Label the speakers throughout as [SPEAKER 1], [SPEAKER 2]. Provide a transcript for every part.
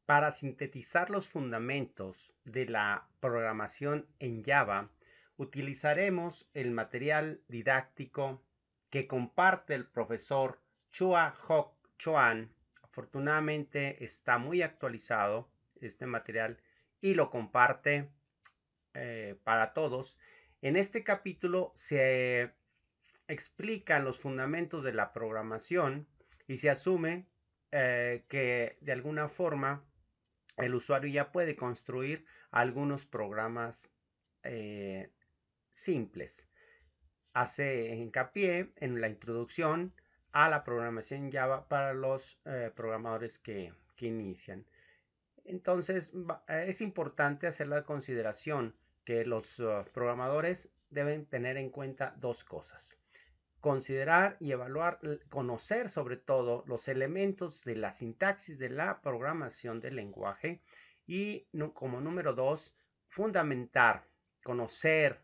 [SPEAKER 1] Para sintetizar los fundamentos de la programación en Java, utilizaremos el material didáctico que comparte el profesor Chua Hock Choan. Afortunadamente está muy actualizado este material y lo comparte para todos. En este capítulo se explican los fundamentos de la programación y se asume que de alguna forma el usuario ya puede construir algunos programas eh, simples. Hace hincapié en la introducción a la programación Java para los programadores que inician. Entonces, es importante hacer la consideración que los programadores deben tener en cuenta dos cosas. Considerar y evaluar, conocer sobre todo los elementos de la sintaxis de la programación del lenguaje y como número dos, fundamentar, conocer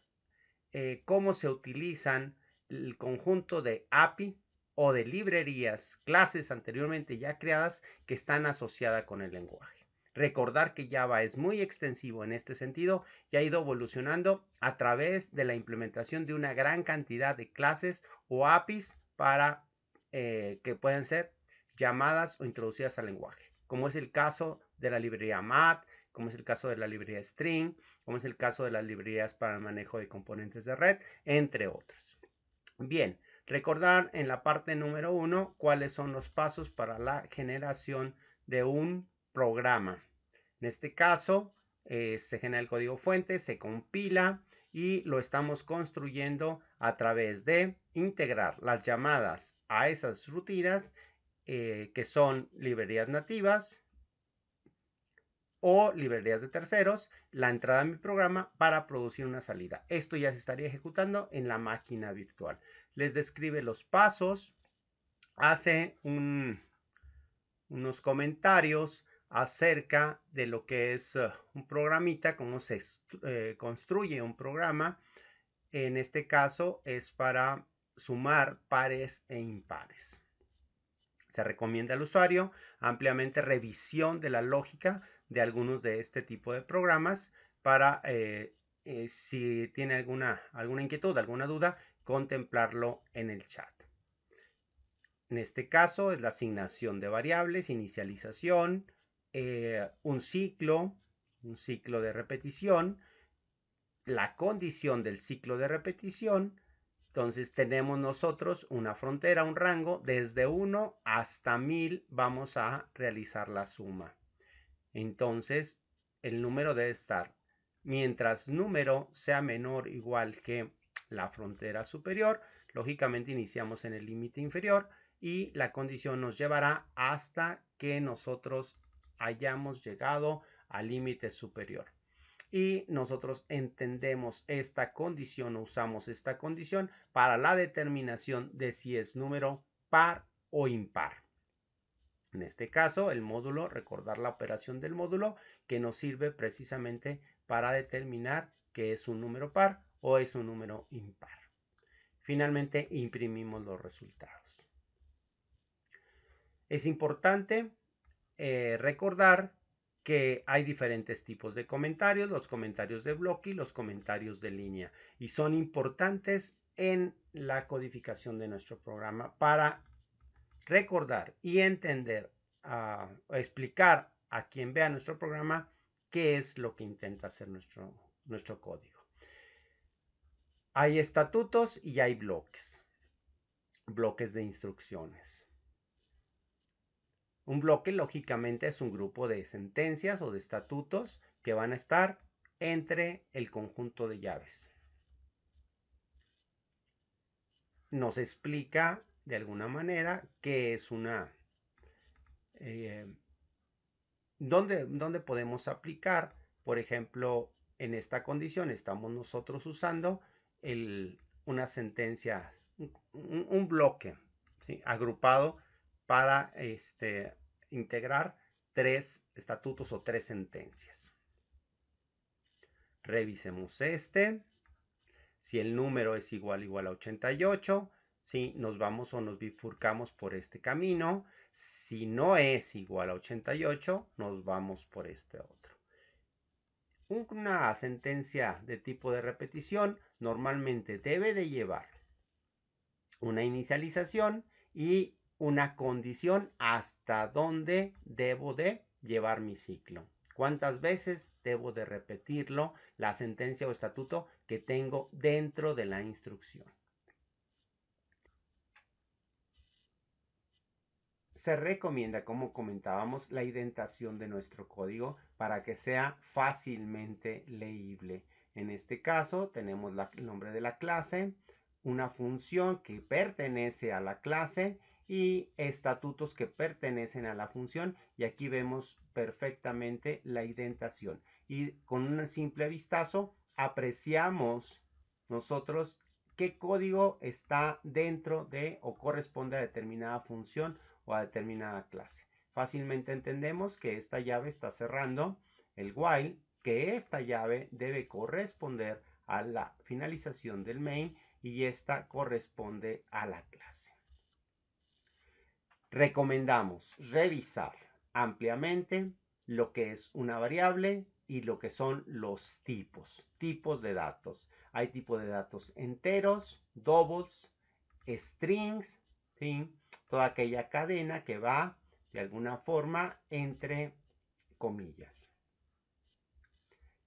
[SPEAKER 1] cómo se utilizan el conjunto de API o de librerías, clases anteriormente ya creadas que están asociadas con el lenguaje. Recordar que Java es muy extensivo en este sentido y ha ido evolucionando a través de la implementación de una gran cantidad de clases o APIs para que puedan ser llamadas o introducidas al lenguaje, como es el caso de la librería mat, como es el caso de la librería string, como es el caso de las librerías para el manejo de componentes de red, entre otros. Bien, recordar en la parte número 1 cuáles son los pasos para la generación de un programa. En este caso, se genera el código fuente, se compila y lo estamos construyendo a través de integrar las llamadas a esas rutinas que son librerías nativas o librerías de terceros, la entrada a mi programa para producir una salida. Esto ya se estaría ejecutando en la máquina virtual. Les describe los pasos, hace unos comentarios acerca de lo que es un programita, cómo se construye un programa. En este caso es para sumar pares e impares. Se recomienda al usuario ampliamente revisión de la lógica de algunos de este tipo de programas para, si tiene alguna inquietud, alguna duda, contemplarlo en el chat. En este caso es la asignación de variables, inicialización, un ciclo de repetición, la condición del ciclo de repetición. Entonces tenemos nosotros una frontera, un rango, desde 1 hasta 1000 vamos a realizar la suma. Entonces el número debe estar, mientras número sea menor o igual que la frontera superior, lógicamente iniciamos en el límite inferior y la condición nos llevará hasta que nosotros hayamos llegado al límite superior y nosotros entendemos esta condición o usamos esta condición para la determinación de si es número par o impar. En este caso, el módulo, recordar la operación del módulo que nos sirve precisamente para determinar que es un número par o es un número impar. Finalmente, imprimimos los resultados. Es importante recordar que hay diferentes tipos de comentarios, los comentarios de bloque y los comentarios de línea, y son importantes en la codificación de nuestro programa para recordar y entender, explicar a quien vea nuestro programa qué es lo que intenta hacer nuestro código. Hay estatutos y hay bloques de instrucciones. Un bloque, lógicamente, es un grupo de sentencias o de estatutos que van a estar entre el conjunto de llaves. Nos explica de alguna manera qué es dónde podemos aplicar, por ejemplo, en esta condición estamos nosotros usando una sentencia, un bloque, ¿sí?, agrupado para integrar tres estatutos o tres sentencias. Revisemos este. Si el número es igual a 88, ¿sí?, nos vamos o nos bifurcamos por este camino. Si no es igual a 88, nos vamos por este otro. Una sentencia de tipo de repetición normalmente debe de llevar una inicialización y una condición hasta dónde debo de llevar mi ciclo. ¿Cuántas veces debo de repetirlo, la sentencia o estatuto que tengo dentro de la instrucción? Se recomienda, como comentábamos, la indentación de nuestro código para que sea fácilmente leíble. En este caso tenemos el nombre de la clase, una función que pertenece a la clase y estatutos que pertenecen a la función, y aquí vemos perfectamente la indentación. Y con un simple vistazo apreciamos nosotros qué código está dentro de o corresponde a determinada función o a determinada clase. Fácilmente entendemos que esta llave está cerrando el while, que esta llave debe corresponder a la finalización del main y esta corresponde a la clase. Recomendamos revisar ampliamente lo que es una variable y lo que son los tipos de datos. Hay tipos de datos enteros, doubles, strings, ¿sí? Toda aquella cadena que va de alguna forma entre comillas.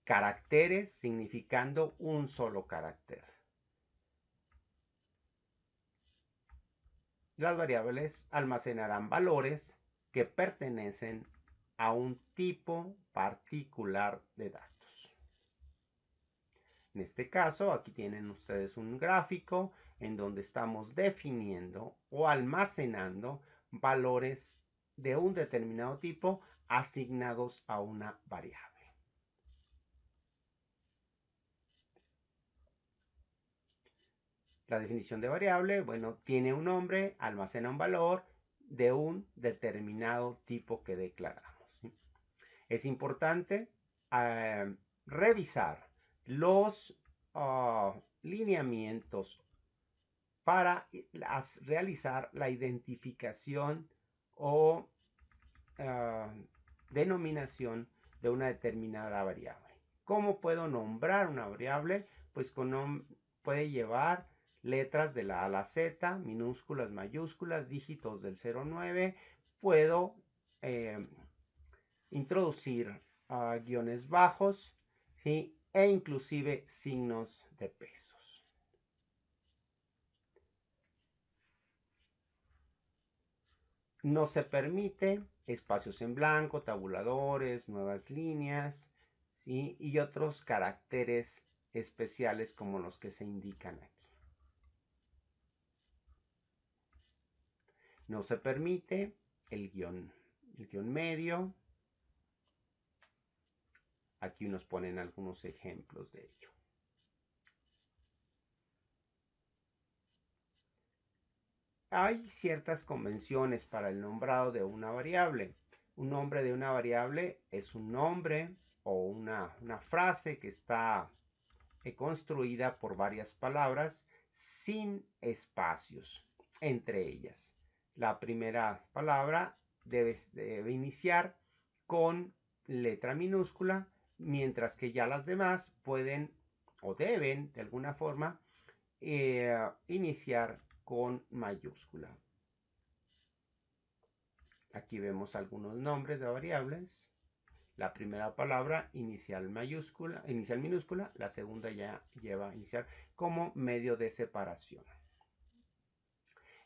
[SPEAKER 1] Caracteres significando un solo carácter. Las variables almacenarán valores que pertenecen a un tipo particular de datos. En este caso, aquí tienen ustedes un gráfico en donde estamos definiendo o almacenando valores de un determinado tipo asignados a una variable. La definición de variable, bueno, tiene un nombre, almacena un valor de un determinado tipo que declaramos, ¿sí? Es importante revisar los lineamientos para realizar la identificación o denominación de una determinada variable. ¿Cómo puedo nombrar una variable? Pues puede llevar letras de la A a la Z, minúsculas, mayúsculas, dígitos del 0 al 9. Puedo introducir guiones bajos, ¿sí? E inclusive signos de pesos. No se permite espacios en blanco, tabuladores, nuevas líneas, ¿sí? Y otros caracteres especiales como los que se indican aquí. No se permite el guión medio. Aquí nos ponen algunos ejemplos de ello. Hay ciertas convenciones para el nombrado de una variable. Un nombre de una variable es un nombre o una frase que está construida por varias palabras sin espacios entre ellas. La primera palabra debe iniciar con letra minúscula, mientras que ya las demás pueden o deben de alguna forma iniciar con mayúscula. Aquí vemos algunos nombres de variables. La primera palabra inicial minúscula, la segunda ya lleva inicial como medio de separación.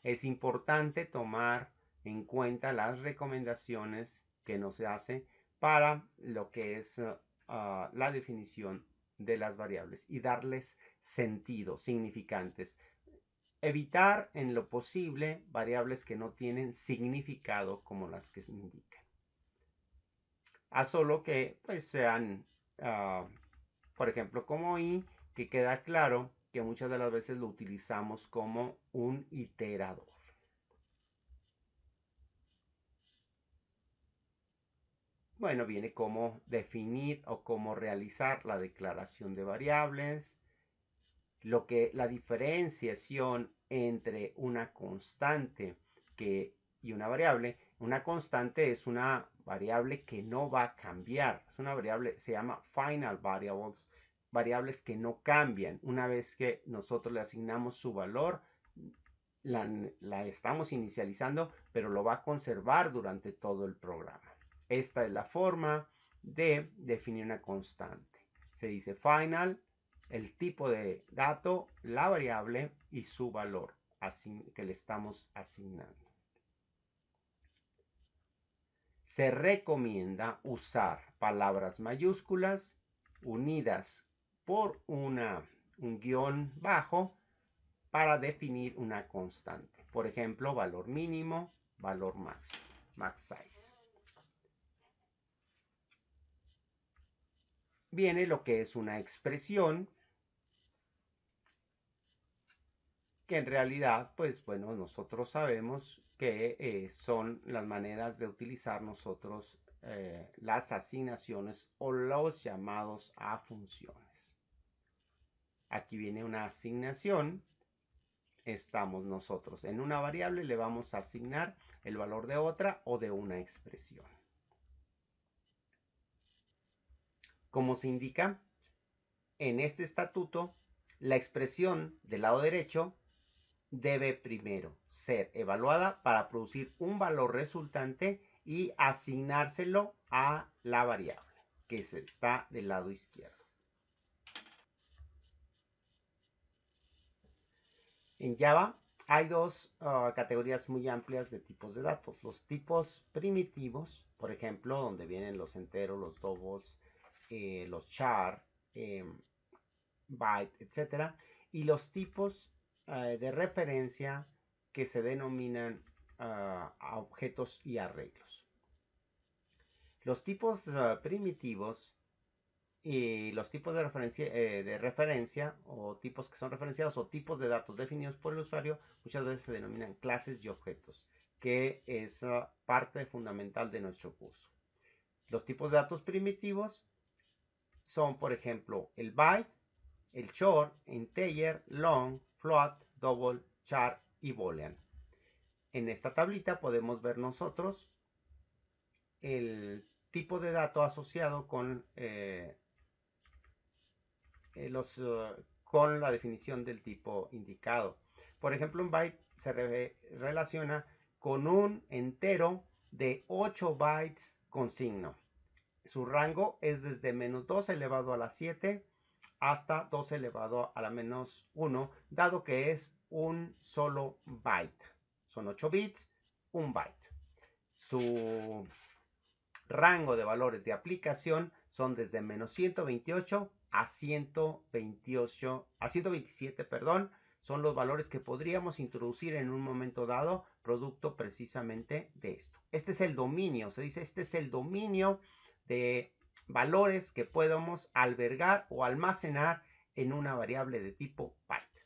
[SPEAKER 1] Es importante tomar en cuenta las recomendaciones que nos hace para lo que es la definición de las variables y darles sentido, significantes. Evitar en lo posible variables que no tienen significado como las que se indican. A solo que pues sean, por ejemplo, como i, que queda claro que muchas de las veces lo utilizamos como un iterador. Bueno, viene cómo definir o cómo realizar la declaración de variables, la diferenciación entre una constante y una variable Una constante es una variable que no va a cambiar. Es una variable, se llama final variables, variables que no cambian. Una vez que nosotros le asignamos su valor, la estamos inicializando, pero lo va a conservar durante todo el programa. Esta es la forma de definir una constante. Se dice final, el tipo de dato, la variable y su valor que le estamos asignando. Se recomienda usar palabras mayúsculas unidas por un guión bajo para definir una constante. Por ejemplo, valor mínimo, valor máximo, max size. Viene lo que es una expresión, que en realidad, pues bueno, nosotros sabemos que son las maneras de utilizar nosotros las asignaciones o los llamados a funciones. Aquí viene una asignación. Estamos nosotros en una variable, le vamos a asignar el valor de otra o de una expresión. Como se indica en este estatuto, la expresión del lado derecho debe primero ser evaluada para producir un valor resultante y asignárselo a la variable que está del lado izquierdo. En Java hay dos categorías muy amplias de tipos de datos. Los tipos primitivos, por ejemplo, donde vienen los enteros, los doubles, los char, byte, etc. Y los tipos de referencia que se denominan a objetos y arreglos. Los tipos primitivos y los tipos de referencia o tipos que son referenciados o tipos de datos definidos por el usuario muchas veces se denominan clases y objetos, que es parte fundamental de nuestro curso. Los tipos de datos primitivos son, por ejemplo, el byte, el short, integer, long, float, double, char y boolean. En esta tablita podemos ver nosotros el tipo de dato asociado con con la definición del tipo indicado. Por ejemplo, un byte se relaciona con un entero de 8 bytes con signo. Su rango es desde menos 2 elevado a la 7 hasta 2 elevado a la menos 1, dado que es un solo byte. Son 8 bits, un byte. Su rango de valores de aplicación son desde menos 128 a 127, perdón, son los valores que podríamos introducir en un momento dado, producto precisamente de esto. Este es el dominio, se dice, este es el dominio de valores que podemos albergar o almacenar en una variable de tipo byte.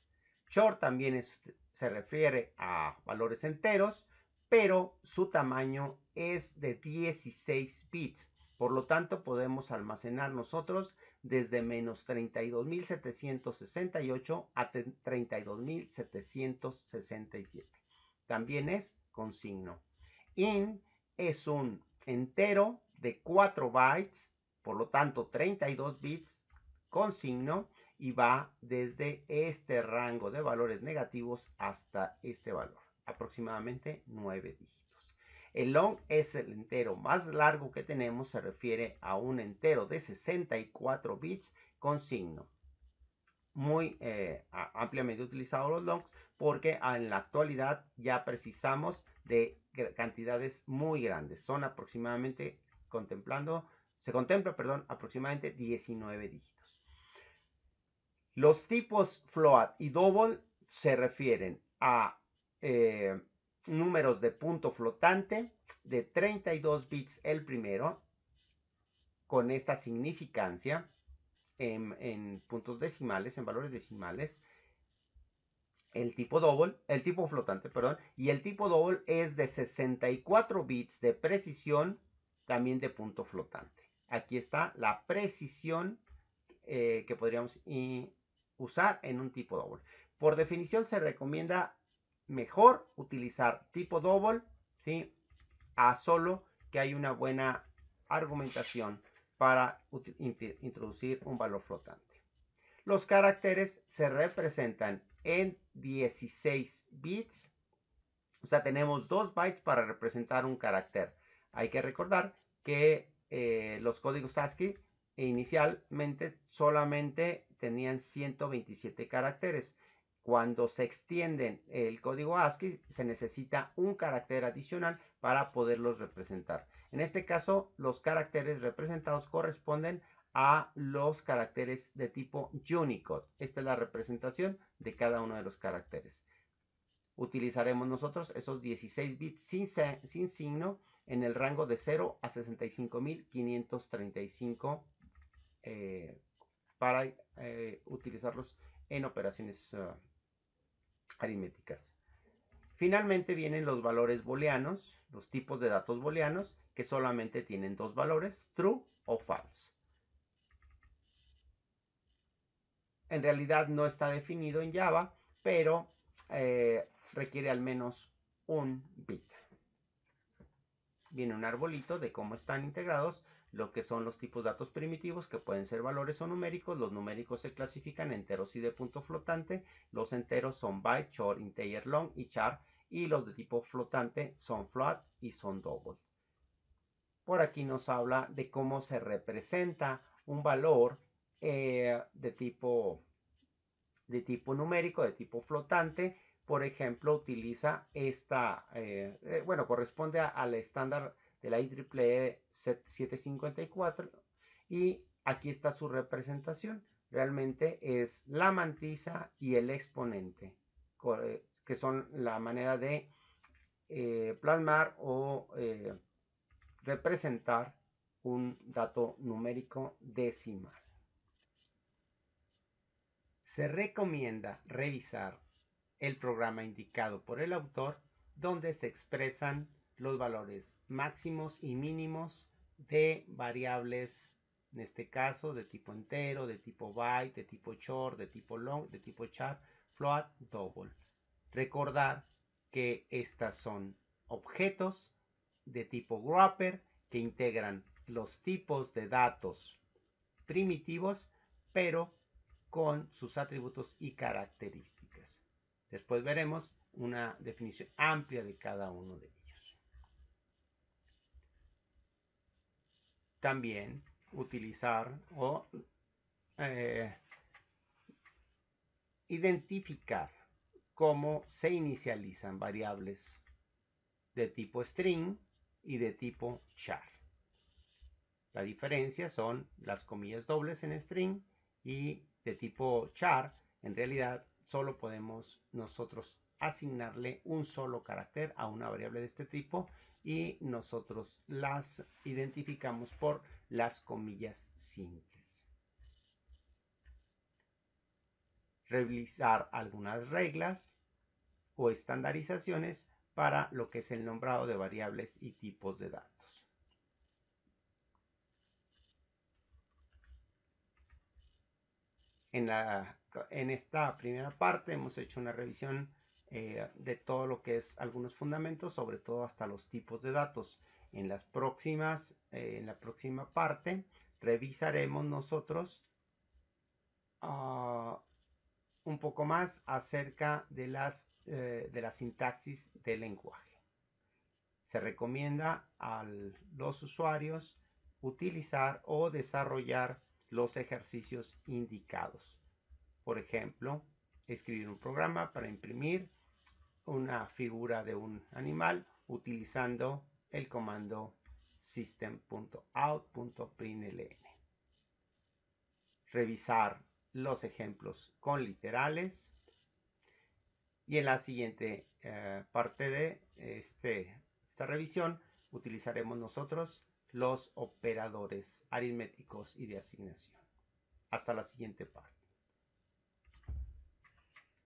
[SPEAKER 1] Short también se refiere a valores enteros, pero su tamaño es de 16 bits. Por lo tanto, podemos almacenar nosotros desde menos 32.768 a 32.767. También es con signo. Int es un entero de 4 bytes, por lo tanto 32 bits con signo, y va desde este rango de valores negativos hasta este valor, aproximadamente 9 dígitos. El long es el entero más largo que tenemos, se refiere a un entero de 64 bits con signo. Muy ampliamente utilizados los longs porque en la actualidad ya precisamos de cantidades muy grandes. Son aproximadamente, se contempla, aproximadamente 19 dígitos. Los tipos float y double se refieren a números de punto flotante de 32 bits el primero, con esta significancia en puntos decimales, en valores decimales. El tipo flotante, perdón, y el tipo double es de 64 bits de precisión, también de punto flotante. Aquí está la precisión que podríamos usar en un tipo double. Por definición se recomienda mejor utilizar tipo double, ¿sí?, a solo que hay una buena argumentación para introducir un valor flotante. Los caracteres se representan en 16 bits, o sea, tenemos 2 bytes para representar un carácter. Hay que recordar que los códigos ASCII inicialmente solamente tenían 127 caracteres. Cuando se extienden el código ASCII, se necesita un carácter adicional para poderlos representar. En este caso, los caracteres representados corresponden a los caracteres de tipo Unicode. Esta es la representación de cada uno de los caracteres. Utilizaremos nosotros esos 16 bits sin signo en el rango de 0 a 65.535 para utilizarlos en operaciones aritméticas. Finalmente vienen los valores booleanos, los tipos de datos booleanos, que solamente tienen 2 valores, true o false. En realidad no está definido en Java, pero requiere al menos un bit. Viene un arbolito de cómo están integrados lo que son los tipos de datos primitivos, que pueden ser valores o numéricos. Los numéricos se clasifican enteros y de punto flotante. Los enteros son byte, short, integer, long y char. Y los de tipo flotante son float y son double. Por aquí nos habla de cómo se representa un valor de tipo numérico, de tipo flotante. Por ejemplo, utiliza esta, bueno, corresponde al estándar de la IEEE 754 y aquí está su representación. Realmente es la mantisa y el exponente, que son la manera de plasmar o representar un dato numérico decimal. Se recomienda revisar el programa indicado por el autor donde se expresan los valores máximos y mínimos de variables, en este caso de tipo entero, de tipo byte, de tipo short, de tipo long, de tipo char, float, double. Recordar que estas son objetos de tipo wrapper que integran los tipos de datos primitivos, pero con sus atributos y características. Después veremos una definición amplia de cada uno de ellos. También utilizar o identificar cómo se inicializan variables de tipo string y de tipo char. La diferencia son las comillas dobles en string y de tipo char. En realidad solo podemos nosotros asignarle un solo carácter a una variable de este tipo y nosotros las identificamos por las comillas simples. Revisar algunas reglas o estandarizaciones para lo que es el nombrado de variables y tipos de datos. En esta primera parte hemos hecho una revisión de todo lo que es algunos fundamentos, sobre todo hasta los tipos de datos. En la próxima parte revisaremos nosotros un poco más acerca de la sintaxis del lenguaje. Se recomienda a los usuarios utilizar o desarrollar los ejercicios indicados. Por ejemplo, escribir un programa para imprimir una figura de un animal utilizando el comando system.out.println. Revisar los ejemplos con literales. Y en la siguiente parte de esta revisión utilizaremos nosotros los operadores aritméticos y de asignación. Hasta la siguiente parte.